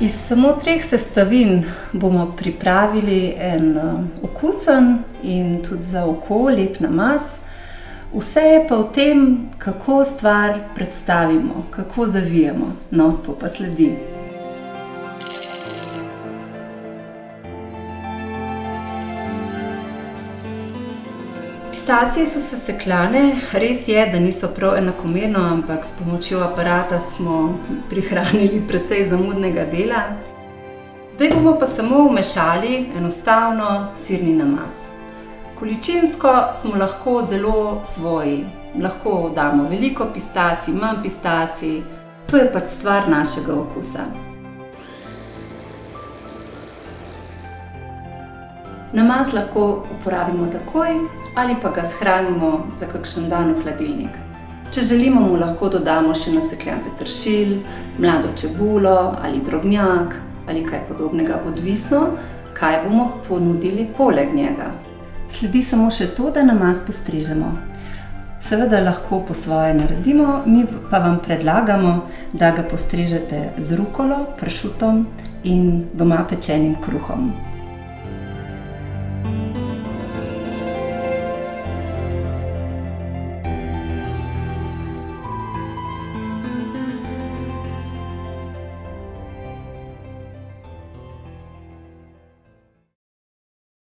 Iz samo 3 sestavin bomo pripravili en okusen in tudi za oko lep namaz. Vse je pa v tem, kako stvar predstavimo, kako zavijemo. No, to pa sledi. Pistacije so sesekljane, res je, da niso prav enakomerno, ampak s pomočjo aparata smo prihranili precej zamudnega dela. Zdaj bomo pa samo vmešali enostavno sirni namaz. Količinsko smo lahko zelo svoji. Lahko damo veliko pistacij, manj pistacij. To je pač stvar našega okusa. Namaz lahko uporabimo takoj ali pa ga shranimo za kakšen dan v hladilnik. Če želimo, mu lahko dodamo še nasekljan peteršilj, mlado čebulo ali drobnjak ali kaj podobnega, odvisno, kaj bomo ponudili poleg njega. Sledi samo še to, da namaz postrežemo. Seveda lahko po svoje naredimo, mi pa vam predlagamo, da ga postrežete z rukolo, pršutom in doma pečenim kruhom.